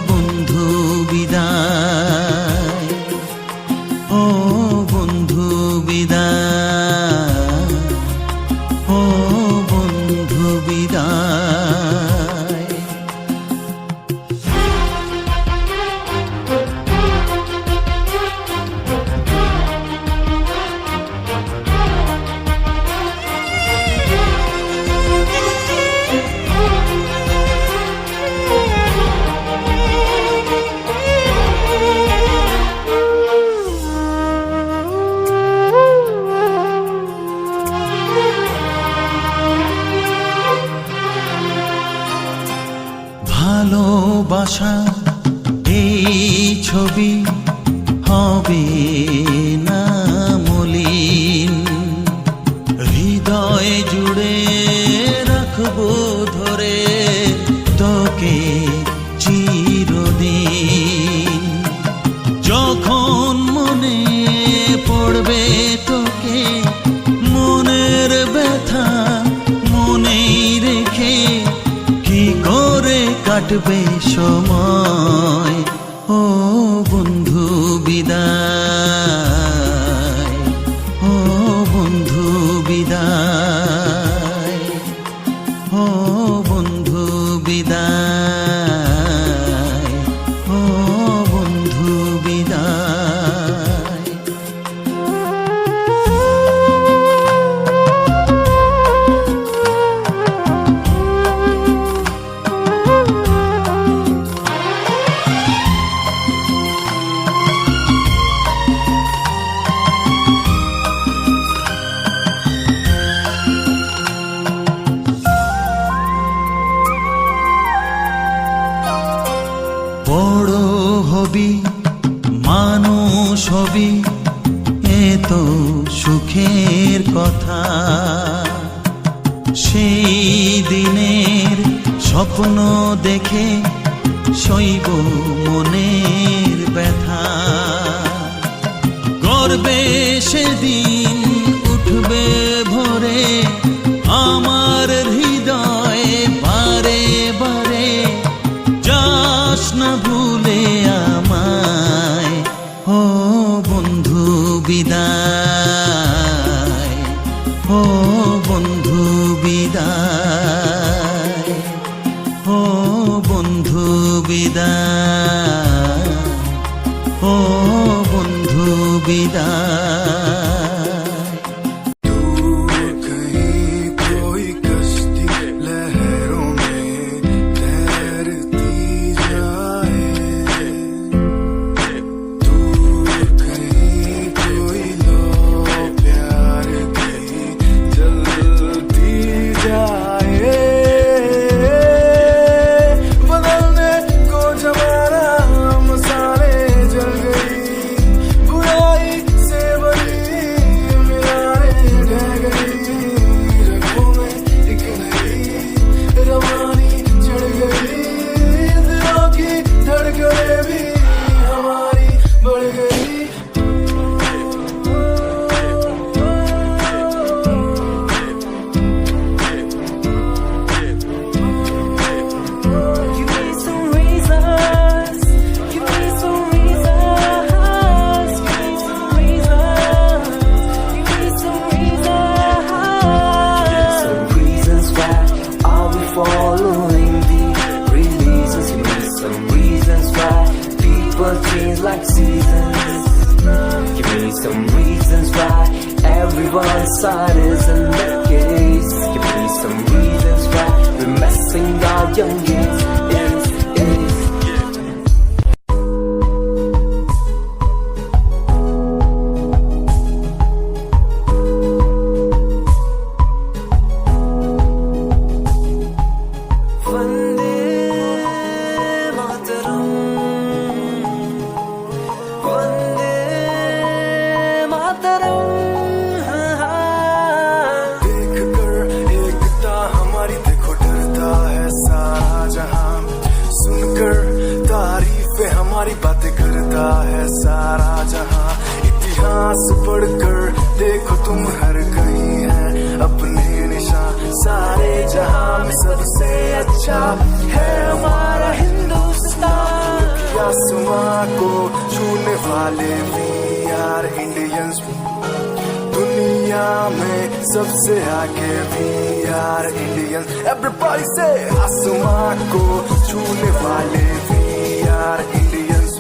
বন্ধু বিদায়, ও বন্ধু বিদায়, ও বন্ধু বিদায়। ভালোবাসা এই ছবি হবে না মলিন, হৃদয় জুড়ে রাখবো ধরে তোকে চিরদিন। যখন মনে পড়বে তোকে, মনের ব্যথা মনেই রেখে কি করে কাটবে সময়। ও বন্ধু বিদায়, ও বন্ধু বিদায়, ও বন্ধু বিদায়, ও বন্ধু বিদায়। বড় হবি মানুষ হবি, এ তো সুখের কথা। সেই দিনের স্বপ্ন দেখে সইব মনের ব্যথা। গর্বে সেদিন উঠবে ভরে আমার হৃদয়ে বারে বারে, যাস না ভুলে আমায়। ও বন্ধু বিদায়, ও বন্ধু বিদায়, ও বন্ধু বিদায়, ও বন্ধু বিদায়। Like seasons, give me some reasons why everyone's side is in the case. Give me some reasons why we're messing our young years. देख कर एकता हमारी देखो पास पढ़कर देखो तुम हर कहीं है अपने निशान सारे जहां में सबसे अच्छा है हमारा हिंदुस्तान आसमां को छूने वाले वी आर इंडियंस दुनिया में सबसे आगे वी आर इंडियंस एवरीबॉडी से आसमां को छूने वाले वी आर इंडियंस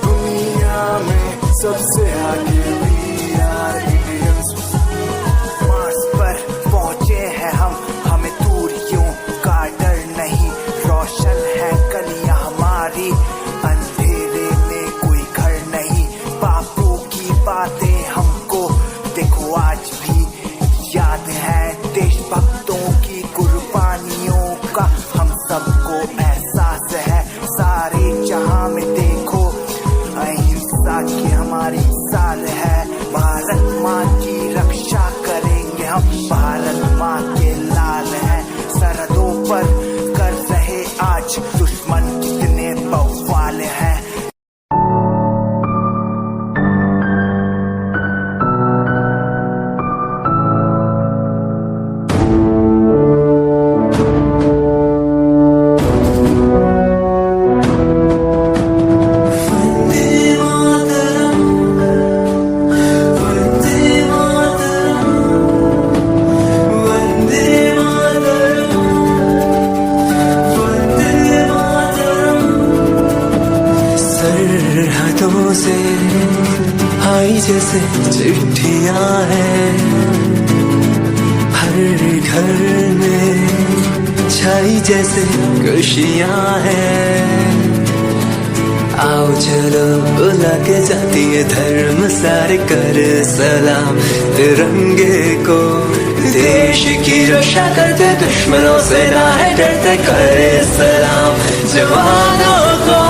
दुनिया में सबसे आगे वी आर इंडियंस मार्स पर पहुंचे हैं हम हमें दूरियों का डर नहीं रोशन है गलियां हमारी अंधेरे में कोई घर नहीं बापू की बातें हमको देखो आज भी याद है देशभक्तों की कुर्बानियों का हम सबको एहसास है सारे जहां में देखो अहिंसा की हमारी साल है भारत माँ की रक्षा करेंगे हम भारत माँ के लाल हैं सरहदों पर कर रहे आज दुश्मन कितने बवाल हैं सरहदों से आई जैसे चिट्ठियां हैं हर घर में छाई जैसे खुशियां हैं आओ चलो बुला के जाती है धर्म सारे कर सलाम तिरंगे को देश की रक्षा करते दुश्मनों से ना है डरते करे सलाम जवानों को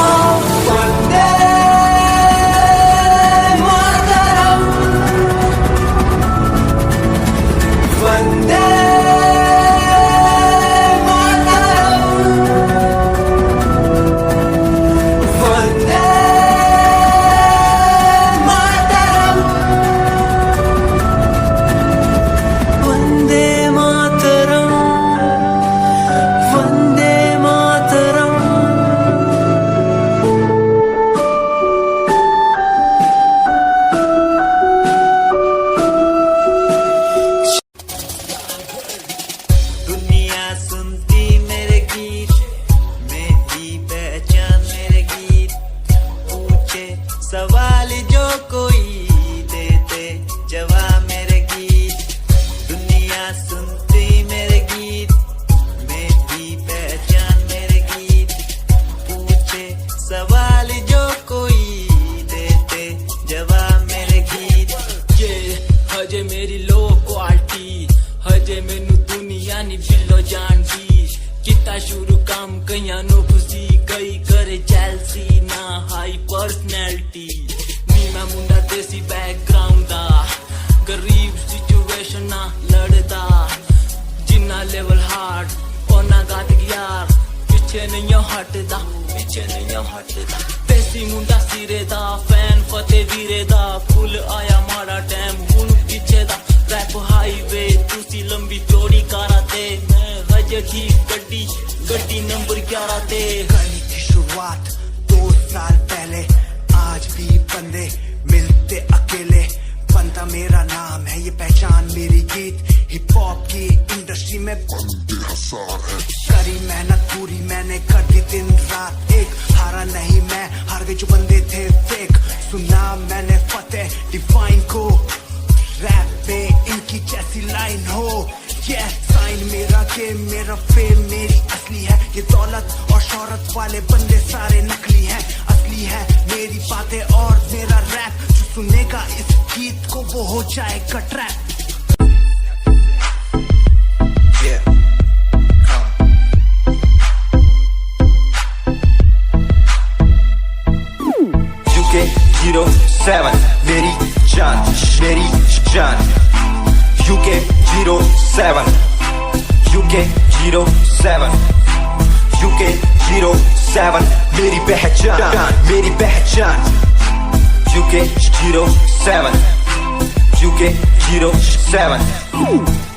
सवाल जो कोई देते जवाब मेरे गीत दुनिया सुनती मेरे गीत मेरी पहचान मेरे गीत पूछे सवाल जो कोई देते जवाब मेरे गीत ये हजे मेरी लो क्वालिटी हजे मैनू दुनिया नी बिलो जान दी किता शुरू काम कईयां नो खुशी कई करे चैलसी ना हाई पर्सनैलिटी नी मैं मुंडा देसी बैकग्राउंड दा गरीब सिचुएशन ना लड़दा जिन्ना लेवल हार्ड ओना गात यार पीछे नहीं हटदा देसी मुंडा सिरे दा फैन फतेह वीरे दा फुल आया माड़ा टाइम हुन पीछे दा रैप हाईवे तुसी लंबी चौड़ी कारा ते मैं हजे ठीक गड्डी नंबर 11 ते कहानी की शुरुआत 2 साल पहले आज भी बंदे मिलते अकेले बनता मेरा नाम है ये पहचान मेरी गीत हिप हॉप की इंडस्ट्री में करी मेहनत पूरी मैंने कर दी दिन रात एक हारा नहीं मैं हार गए जो बंदे थे फेक सुना मैंने फतेह डिफाइन को रैप पे इनकी जैसी लाइन हो ये साइन मेरा गेम मेरा फेम मेरी असली है ये दौलत और शोहरत वाले बंदे सारे नकली हैं असली है मेरी बातें और मेरा रैप जो सुनेगा इस गीत को वो हो जाएगा ट्रैप UK07 मेरी जान UK07 UK07 मेरी पहचान UK07 UK07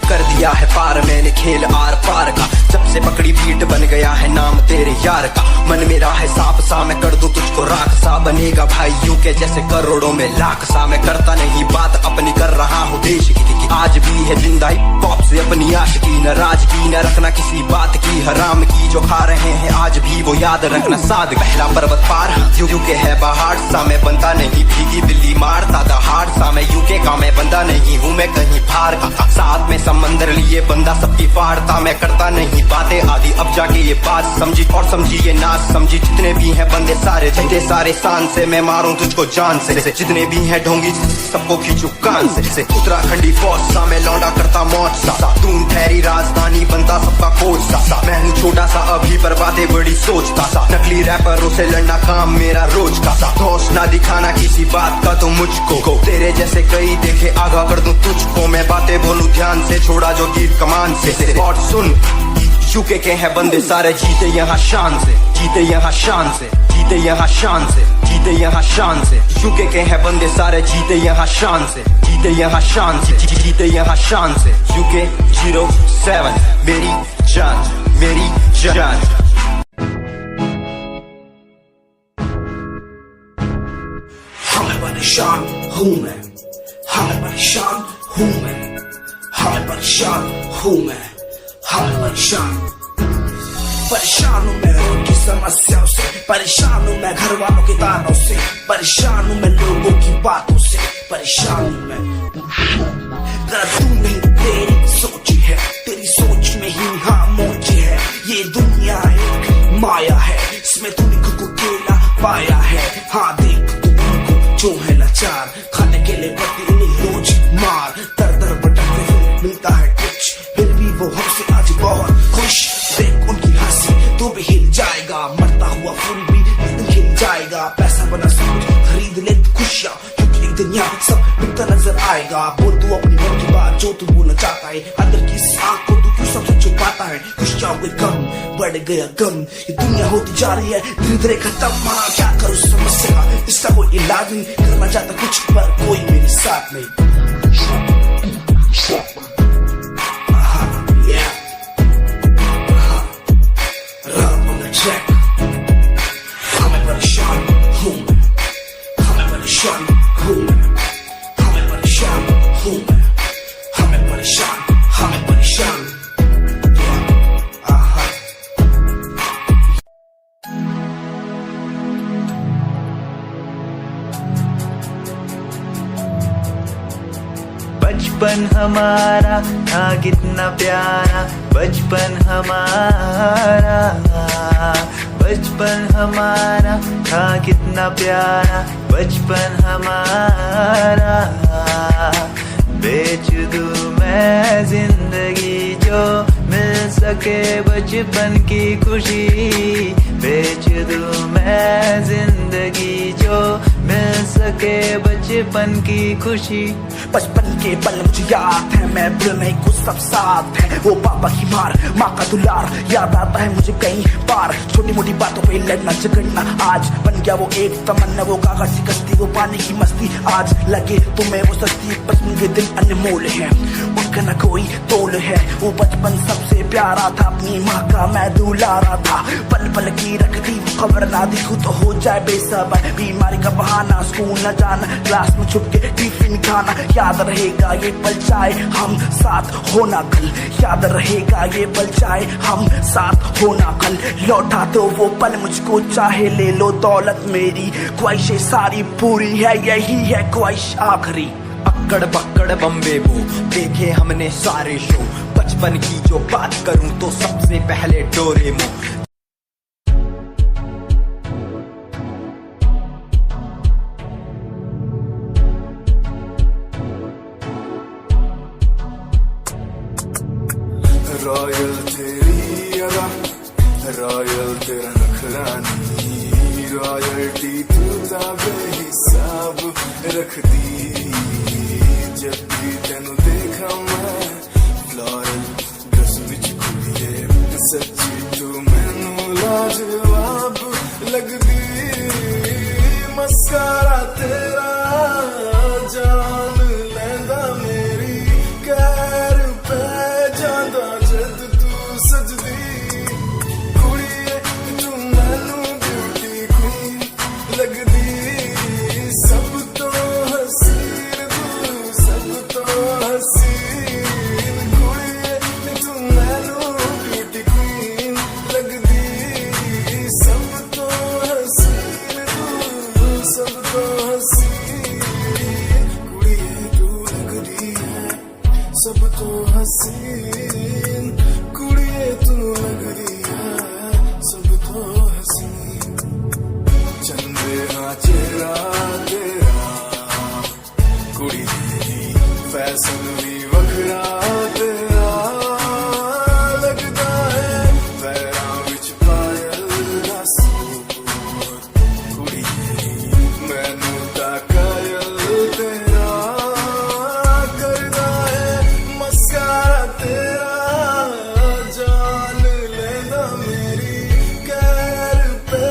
कर दिया है पार मैंने खेल आर पार का, जब से पकड़ी बीट बन गया है नाम तेरे यार का। मन मेरा है सांप सा मैं कर दूं तुझको राख सा, बनेगा भाई यूके जैसे करोड़ों में लाख सा। मैं करता नहीं बात अपनी कर रहा हूँ देश की, आज भी है जिंदा पॉप से अपनी आशिकी। नाराजगी न रखना किसी बात की, हराम की जो खा रहे हैं आज भी वो याद रखना साद। पहला पर्वत पार यूके है पहाड़ सा, मैं बनता नहीं भीगी बिल्ली मारता दहाड़ सा। मैं यूके का मैं बंदा नहीं हूँ मैं कहीं बाहर का, साथ में समंदर लिए बंदा सबकी फाड़ता। मैं करता नहीं बातें आदि अब जाके ये बात समझी, और समझी ये नाच समझी। जितने भी हैं बंदे सारे जितने सारे शान से मैं मारूं तुझको जान से, जितने भी हैं ढोंगी सबको खींचू कान से। उत्तराखंडी फौज सा मैं लौंडा करता मौज सा, दून ठहरी राजधानी बनता सबका कोच सा। मैं हूँ छोटा सा अभी पर बातें बड़ी सोचता सा, नकली रैपरों से लड़ना काम मेरा रोज का सा। दोष ना दिखाना किसी बात का तो मुझको, तेरे जैसे कई देखे आगा कर दूं तुझको। मैं बातें बोलूं ध्यान से छोड़ा जो तीर कमान से। और सुन यूके के हैं बंदे सारे जीते यहाँ शान से, जीते यहाँ शान से, जीते यहाँ शान से, जीते यहाँ शान से। यूके के हैं बंदे सारे जीते यहाँ शान से, जीते यहाँ शान से, जीते यहाँ शान से। UK07 मेरी जान मेरी जान। हमें परेशान हूँ मैं, हमें परेशान हूँ मैं, हमें परेशान हूँ मैं, हमें परेशान हूँ मैं उनकी समस्याओं से, परेशान हूँ मैं घर वालों के तानों से, परेशान हूँ मैं लोगों की बातों से, परेशान हूँ मैं। जरा तू नहीं तेरी सोच है, तेरी सोच में ही हाँ मोची है। ये दुनिया एक माया है, इसमें तूने खुद को अकेला पाया है। हाँ देख तू जो है लाचार, खाने के लिए पति उन्हें रोज मार। दर दर भटकते हुए मिलता है कुछ, फिर भी वो हमसे आज बहुत खुश। देख उनकी हंसी तो भी हिल जाएगा, मरता हुआ फूल भी हिल जाएगा। पैसा बना सब कुछ खरीद ले खुशियाँ, क्योंकि एक दिन यहाँ सब बिकता नजर आएगा। बोल तू अपनी मन की बात जो तू बोलना चाहता है, अंदर की आँख को तू क्यों सबसे छुपाता है। खुशियाँ हुए कम बढ़ गया गम, ये दुनिया होती जा रही है धीरे धीरे खत्म। हाँ क्या करूँ समस्या का इसका कोई इलाज नहीं, करना चाहता कुछ पर कोई मेरे साथ नहीं। हमें परेशान हूँ मैं, हमें परेशान हूँ मैं, हमें परेशान हूँ मैं, हमें परेशान, हमें परेशान। बचपन हमारा था कितना प्यारा, बचपन हमारा, बचपन हमारा था कितना प्यारा, बचपन हमारा। बेच दूं मैं जिंदगी जो मिल सके बचपन की खुशी, बेच दूं मैं जिंदगी जो मिल सके बचपन की खुशी। बचपन के पल मुझे याद है, मैं भूल नहीं कुछ सब साथ है। वो पापा की मार, माँ का दुलार याद आता है मुझे कई बार। छोटी मोटी बातों पे लड़ना झगड़ना आज बन गया वो एक तमन्ना। वो कागज की कश्ती, वो पानी की मस्ती, आज लगे तुम्हें वो सस्ती। बचपन के दिन अनमोल है, उनका न कोई तोल है। वो बचपन सबसे प्यारा था, अपनी माँ का मैं दुलारा था। पल पल की रखती खबर ना दिखूं तो हो जाए बेसबर। बीमारी का बहाना, स्कूल न जाना, क्लास में छुप के टिफिन खाना। याद रहेगा ये पल चाहे हम साथ होना कल, याद रहेगा ये पल चाहे हम साथ होना कल। लौटा दो वो पल मुझको, चाहे ले लो दौलत मेरी। ख्वाहिशें सारी पूरी है, यही है ख्वाहिश आखिरी। अक्कड़ बक्कड़ बम्बे वो देखे हमने सारे शो। बचपन की जो बात करूं तो सबसे पहले डोरेमोन। रॉयल तेरी अदा, रॉयल तेरा नखरानी, रॉयल्टी तू बेहिसाब रख दी। जब भी तेनू देखा मैं फ्लोरल ड्रेस विच कुड़िए, सच्ची तू मैनू लाजवाब लगदी। मस्कारा तेरा जादा जद तू सजदी कुड़िए तू मैनू ब्यूटी क्वीन लगदी सब तो हसीन तू सब तो हसीन कुड़िए तू मैनू ब्यूटी क्वीन लगदी सब तो हसीन तू सब तो हसीन कुड़िए तू लगदी है सब तो हसीन कुड़िए तू लगदी है सब तो हसीन चंदे हाँ चेहरा तेरा कुड़ी दी फैशन भी वखरा तेरा लगदा है पैरां विच पायल दा सूट कुड़ी मैनू ता कायल तेरा करदा है मस्कारा तेरा जान लेंदा मेरी कैर पे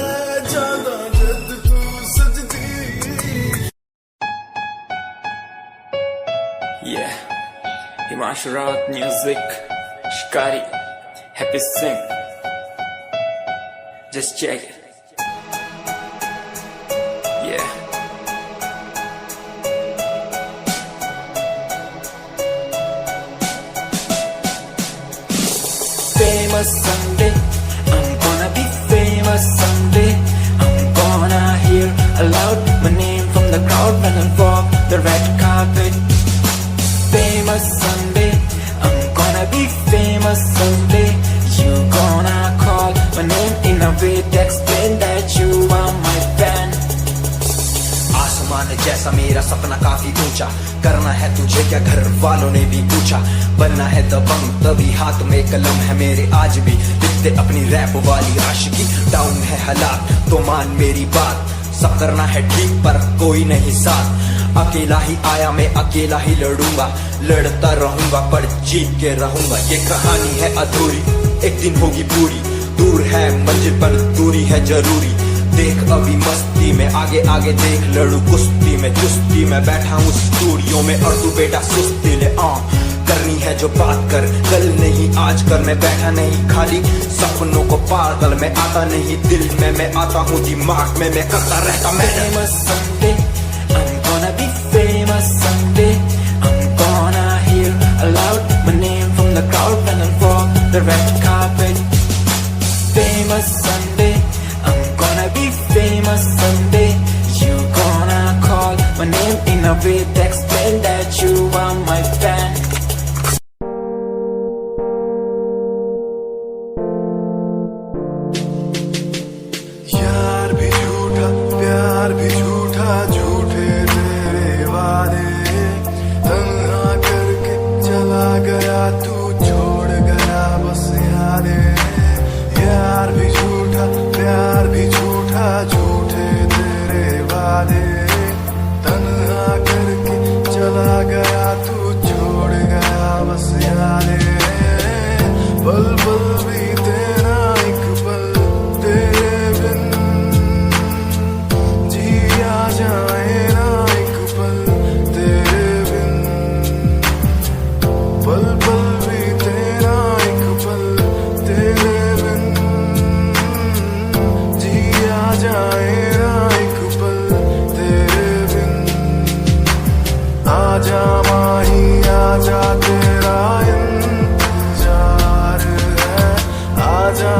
जादा जद तू सजदी Yeah, Himanshu Rawat music, Shikari, Happy Singh. Just check it. Yeah. Famous someday, I'm gonna be famous someday. I'm gonna hear aloud my name from the crowd when I walk the red carpet. Famous someday, I'm gonna be famous someday. You gonna call my name in a way to explain that you are my fan. आसमान जैसा मेरा सपना काफी ऊंचा करना है तुझे क्या घर वालों ने भी पूछा बनना है दबंग तभी हाथ में कलम है मेरे आज भी लिखते अपनी रैप वाली आशिकी डाउन है हालात तो मान मेरी बात सब करना है ठीक पर कोई नहीं साथ अकेला ही आया मैं अकेला ही लड़ूंगा लड़ता रहूंगा पर जीत के रहूंगा ये कहानी है अधूरी एक दिन होगी पूरी दूर है मंजिल पर दूरी है जरूरी देख अभी मस्ती में आगे आगे देख लड़ू कुश्ती में चुस्ती में बैठा हूँ स्टूडियो में और तू बेटा सुस्ती ले करनी है जो बात कर कल नहीं आज कर मैं बैठा नहीं खाली सपनों को पागल में आता नहीं दिल में मैं आता हूँ दिमाग में मैं करता रहता मैं Famous someday, I'm gonna be famous someday. I'm gonna hear aloud my name from the crowd when I walk the red carpet. Famous someday, I'm gonna be famous someday. You gonna call my name in a way to explain that you are my fan. यार भी झूठा प्यार भी झूठा झूठे तेरे वादे तन्हा करके चला गया तू छोड़ गया बस यादें यार भी झूठा प्यार भी झूठा झूठे तेरे वादे तन्हा करके चला गया तू छोड़ गया बस यादें पल पल भी तेरा एक पल तेरे बिन जिया जाए ना एक पल तेरे बिन पल पल भी तेरा एक पल तेरे बिन जिया जाए ना एक पल तेरे बिन आजा माही आजा तेरा इंतजार है आजा